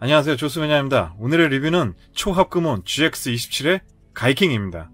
안녕하세요, 조수매니아입니다. 오늘의 리뷰는 초합금온 GX27의 가이킹입니다.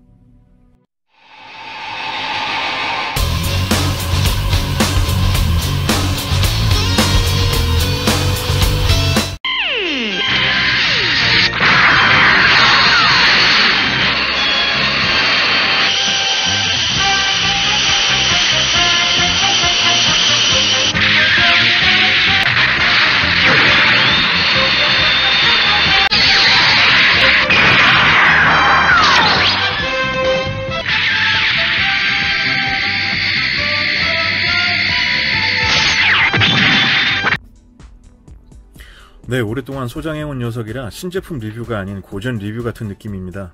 네, 오랫동안 소장해온 녀석이라 신제품 리뷰가 아닌 고전 리뷰 같은 느낌입니다.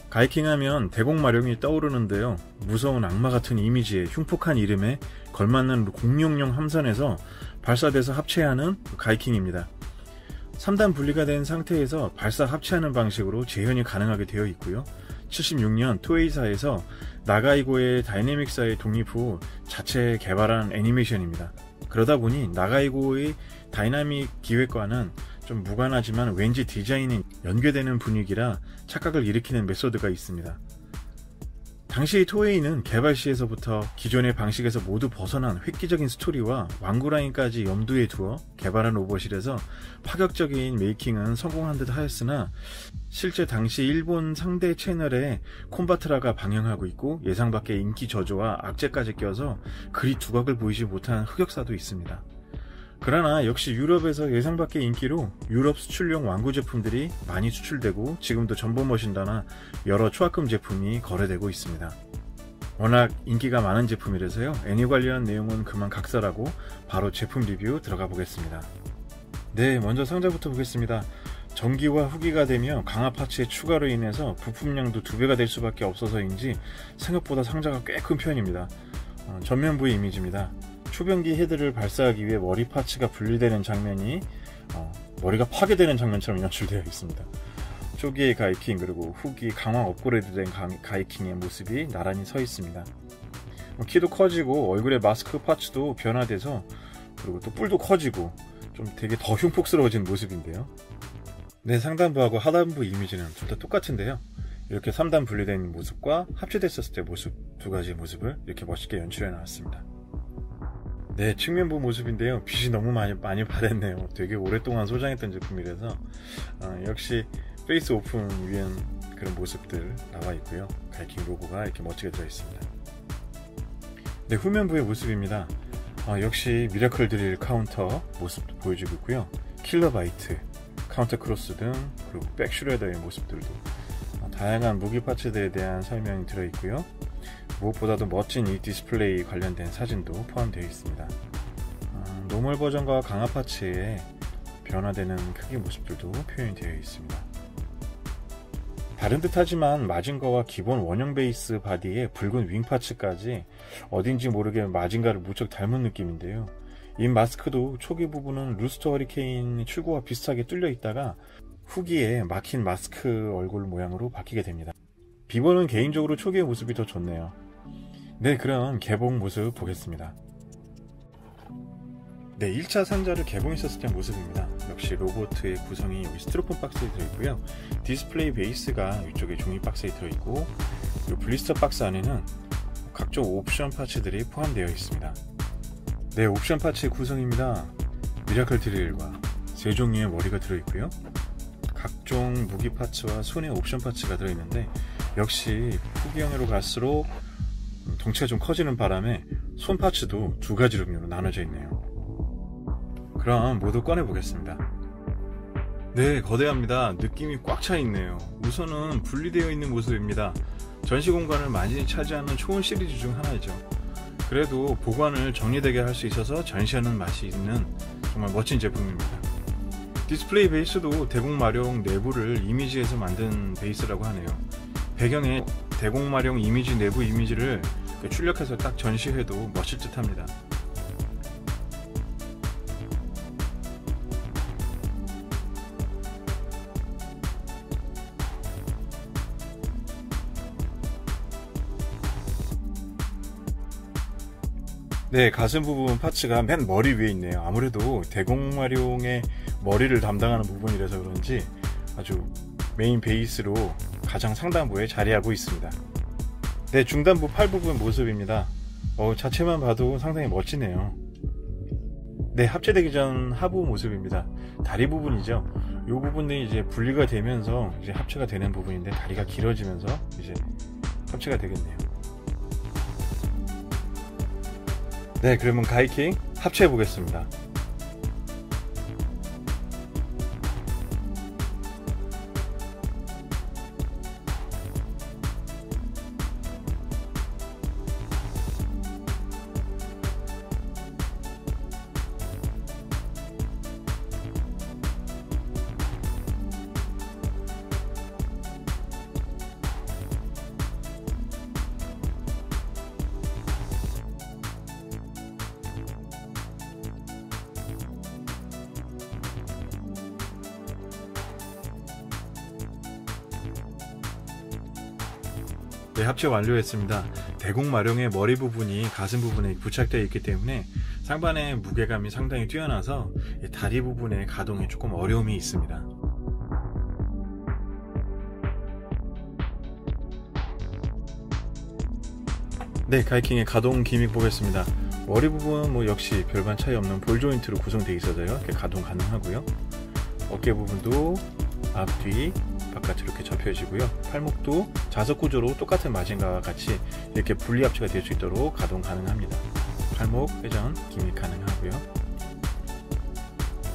가이킹하면 대공마룡이 떠오르는데요. 무서운 악마 같은 이미지에 흉폭한 이름에 걸맞는 공룡용 함선에서 발사돼서 합체하는 가이킹입니다. 3단 분리가 된 상태에서 발사 합체하는 방식으로 재현이 가능하게 되어 있고요. 76년 토에이사에서 나가이고의 다이내믹사에 독립 후 자체 개발한 애니메이션입니다. 그러다 보니 나가이고의 다이나믹 기획과는 좀 무관하지만 왠지 디자인이 연계되는 분위기라 착각을 일으키는 메소드가 있습니다. 당시 토에이는 개발 시에서부터 기존의 방식에서 모두 벗어난 획기적인 스토리와 완구라인까지 염두에 두어 개발한 로봇이라서 파격적인 메이킹은 성공한 듯 하였으나 실제 당시 일본 상대 채널에 콤바트라가 방영하고 있고 예상 밖의 인기 저조와 악재까지 껴서 그리 두각을 보이지 못한 흑역사도 있습니다. 그러나 역시 유럽에서 예상 밖의 인기로 유럽 수출용 완구 제품들이 많이 수출되고 지금도 전보머신다나 여러 초합금 제품이 거래되고 있습니다. 워낙 인기가 많은 제품이라서요. 애니 관련 내용은 그만 각설하고 바로 제품 리뷰 들어가 보겠습니다. 네, 먼저 상자부터 보겠습니다. 전기와 후기가 되며 강화 파츠의 추가로 인해서 부품량도 2배가 될 수밖에 없어서인지 생각보다 상자가 꽤 큰 편입니다. 전면부의 이미지입니다. 초병기 헤드를 발사하기 위해 머리 파츠가 분리되는 장면이 머리가 파괴되는 장면처럼 연출되어 있습니다. 초기의 가이킹 그리고 후기 강화 업그레이드된 가이킹의 모습이 나란히 서 있습니다. 키도 커지고 얼굴의 마스크 파츠도 변화돼서 그리고 또 뿔도 커지고 좀 되게 더 흉폭스러워진 모습인데요. 네, 상단부하고 하단부 이미지는 둘 다 똑같은데요. 이렇게 3단 분리된 모습과 합체됐었을 때 모습 두 가지의 모습을 이렇게 멋있게 연출해 나왔습니다. 네, 측면부 모습인데요. 빛이 너무 많이 받았네요. 되게 오랫동안 소장했던 제품이라서 역시 페이스 오픈 위한 그런 모습들 나와 있고요. 가이킹 로고가 이렇게 멋지게 들어있습니다. 네, 후면부의 모습입니다. 역시 미라클 드릴 카운터 모습도 보여주고 있고요. 킬러바이트, 카운터 크로스 등 그리고 백슈레더의 모습들도 다양한 무기 파츠들에 대한 설명이 들어있고요. 무엇보다도 멋진 이 디스플레이 관련된 사진도 포함되어 있습니다. 노멀 버전과 강화 파츠의 변화되는 크기 모습들도 표현이 되어 있습니다. 다른 듯 하지만 마징거와 기본 원형 베이스 바디에 붉은 윙 파츠까지 어딘지 모르게 마징가를 무척 닮은 느낌인데요. 이 마스크도 초기 부분은 루스터 허리케인 출구와 비슷하게 뚫려 있다가 후기에 막힌 마스크 얼굴 모양으로 바뀌게 됩니다. 비보는 개인적으로 초기의 모습이 더 좋네요. 네, 그럼 개봉 모습 보겠습니다. 네, 1차 상자를 개봉했었을 때 모습입니다. 역시 로봇의 구성이 여기 스티로폼 박스에 들어있고요. 디스플레이 베이스가 이쪽에 종이 박스에 들어있고 이 블리스터 박스 안에는 각종 옵션 파츠들이 포함되어 있습니다. 네, 옵션 파츠의 구성입니다. 미라클 드릴과 3종류의 머리가 들어있고요. 각종 무기 파츠와 손의 옵션 파츠가 들어있는데 역시 후기형으로 갈수록 덩치가 좀 커지는 바람에 손 파츠도 2가지 종류로 나눠져 있네요. 그럼 모두 꺼내보겠습니다. 네, 거대합니다. 느낌이 꽉 차 있네요. 우선은 분리되어 있는 모습입니다. 전시 공간을 많이 차지하는 초원 시리즈 중 하나이죠. 그래도 보관을 정리되게 할 수 있어서 전시하는 맛이 있는 정말 멋진 제품입니다. 디스플레이 베이스도 대공마룡 내부를 이미지에서 만든 베이스라고 하네요. 배경에 대공마룡 이미지 내부 이미지를 출력해서 딱 전시해도 멋질 듯 합니다. 네, 가슴 부분 파츠가 맨 머리 위에 있네요. 아무래도 대공마룡의 머리를 담당하는 부분이라서 그런지 아주 메인 베이스로 가장 상단부에 자리하고 있습니다. 네, 중단부 팔 부분 모습입니다. 자체만 봐도 상당히 멋지네요. 네, 합체되기 전 하부 모습입니다. 다리 부분이죠. 이 부분이 이제 분리가 되면서 이제 합체가 되는 부분인데, 다리가 길어지면서 이제 합체가 되겠네요. 네, 그러면 가이킹 합체해 보겠습니다. 네, 합체 완료했습니다. 대공마룡의 머리 부분이 가슴 부분에 부착되어 있기 때문에 상반의 무게감이 상당히 뛰어나서 다리 부분의 가동에 조금 어려움이 있습니다. 네, 가이킹의 가동 기믹 보겠습니다. 머리 부분 역시 별반 차이 없는 볼 조인트로 구성되어 있어서요, 이렇게 가동 가능하고요. 어깨 부분도 앞뒤 바깥으로 이렇게 접혀지고요. 팔목도 자석 구조로 똑같은 마진과 같이 이렇게 분리 합체가 될 수 있도록 가동 가능합니다. 팔목 회전 기믹 가능하고요.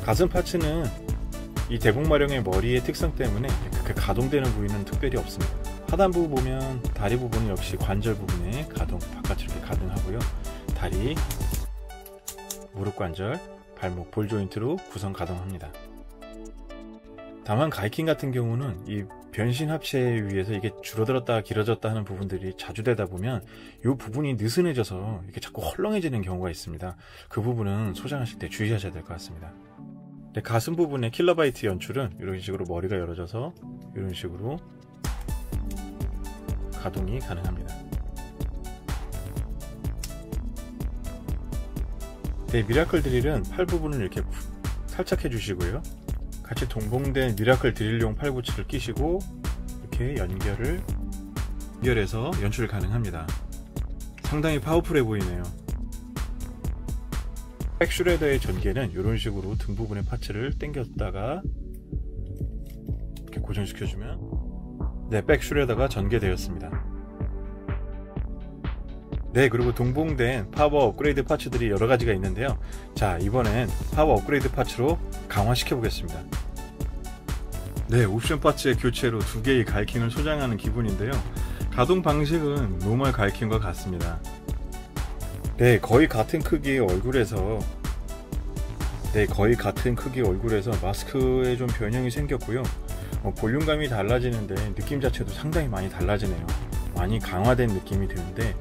가슴 파츠는 이 대공마룡의 머리의 특성 때문에 그렇게 가동되는 부위는 특별히 없습니다. 하단부 보면 다리 부분은 역시 관절 부분에 가동 바깥으로 이렇게 가능하고요. 다리, 무릎 관절, 발목, 볼 조인트로 구성 가동합니다. 다만 가이킹 같은 경우는 이 변신 합체에 의해서 이게 줄어들었다 길어졌다 하는 부분들이 자주 되다 보면 이 부분이 느슨해져서 이렇게 자꾸 헐렁해지는 경우가 있습니다. 그 부분은 소장하실 때 주의하셔야 될 것 같습니다. 네, 가슴 부분의 킬러바이트 연출은 이런 식으로 머리가 열어져서 이런 식으로 가동이 가능합니다. 네, 미라클 드릴은 팔 부분을 이렇게 살짝 해주시고요. 같이 동봉된 미라클 드릴용 팔부츠를 끼시고 이렇게 연결해서 연출 가능합니다. 상당히 파워풀해 보이네요. 백슈레더의 전개는 이런 식으로 등 부분의 파츠를 당겼다가 이렇게 고정시켜주면 네, 백슈레더가 전개되었습니다. 네, 그리고 동봉된 파워 업그레이드 파츠들이 여러가지가 있는데요. 자, 이번엔 파워 업그레이드 파츠로 강화시켜 보겠습니다. 네, 옵션 파츠의 교체로 두 개의 가이킹을 소장하는 기분인데요. 가동 방식은 노멀 가이킹과 같습니다. 네, 거의 같은 크기의 얼굴에서 마스크에 좀 변형이 생겼고요. 볼륨감이 달라지는데 느낌 자체도 상당히 많이 달라지네요. 많이 강화된 느낌이 드는데,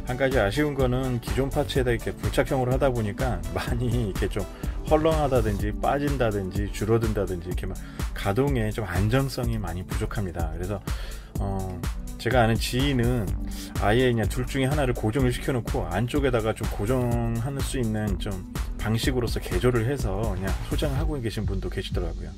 한 가지 아쉬운 거는 기존 파츠에다 이렇게 부착형으로 하다 보니까 많이 이렇게 좀 헐렁하다든지 빠진다든지 줄어든다든지 이렇게 막 가동에 좀 안정성이 많이 부족합니다. 그래서 제가 아는 지인은 아예 그냥 둘 중에 하나를 고정을 시켜놓고 안쪽에다가 좀 고정할 수 있는 좀 방식으로서 개조를 해서 그냥 소장하고 계신 분도 계시더라고요.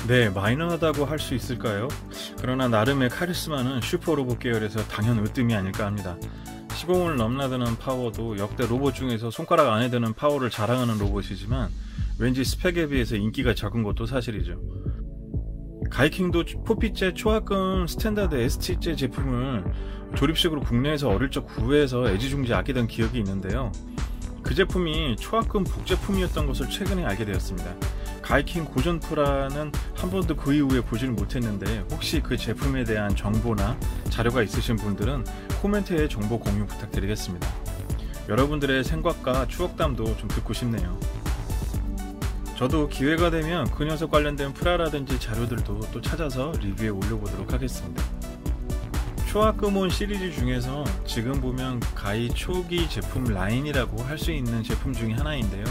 네, 마이너하다고 할 수 있을까요? 그러나 나름의 카리스마는 슈퍼로봇 계열에서 당연 으뜸이 아닐까 합니다. 시공을 넘나드는 파워도 역대 로봇 중에서 손가락 안에 드는 파워를 자랑하는 로봇이지만 왠지 스펙에 비해서 인기가 적은 것도 사실이죠. 가이킹도 포피제 초합금 스탠다드 ST제 제품을 조립식으로 국내에서 어릴 적 구해서 애지중지 아끼던 기억이 있는데요. 그 제품이 초합금 복제품이었던 것을 최근에 알게 되었습니다. 가이킹 고전 프라는 한 번도 그 이후에 보지는 못했는데 혹시 그 제품에 대한 정보나 자료가 있으신 분들은 코멘트에 정보 공유 부탁드리겠습니다. 여러분들의 생각과 추억담도 좀 듣고 싶네요. 저도 기회가 되면 그 녀석 관련된 프라라든지 자료들도 또 찾아서 리뷰에 올려보도록 하겠습니다. 초합금온 시리즈 중에서 지금 보면 가히 초기 제품 라인이라고 할 수 있는 제품 중에 하나인데요.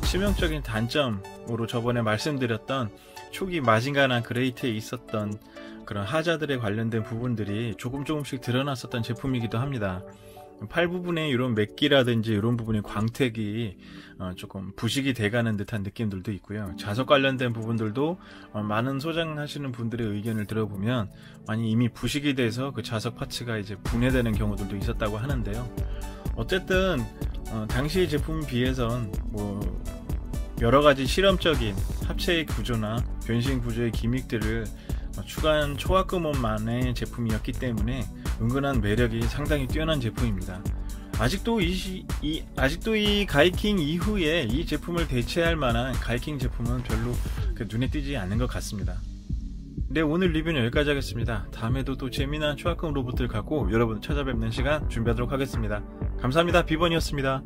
치명적인 단점으로 저번에 말씀드렸던 초기 마징가나 그레이트에 있었던 그런 하자들에 관련된 부분들이 조금씩 드러났었던 제품이기도 합니다. 팔 부분에 이런 맥기라든지 이런 부분의 광택이 조금 부식이 돼가는 듯한 느낌들도 있고요. 자석 관련된 부분들도 많은 소장하시는 분들의 의견을 들어보면 많이 이미 부식이 돼서 그 자석 파츠가 이제 분해되는 경우들도 있었다고 하는데요. 어쨌든 당시 제품에 비해선 뭐 여러가지 실험적인 합체의 구조나 변신 구조의 기믹들을 추가한 초합금온만의 제품이었기 때문에 은근한 매력이 상당히 뛰어난 제품입니다. 아직도 이 가이킹 이후에 이 제품을 대체할 만한 가이킹 제품은 별로 눈에 띄지 않는 것 같습니다. 네, 오늘 리뷰는 여기까지 하겠습니다. 다음에도 또 재미난 초합금 로봇을 갖고 여러분 찾아뵙는 시간 준비하도록 하겠습니다. 감사합니다. 비번이었습니다.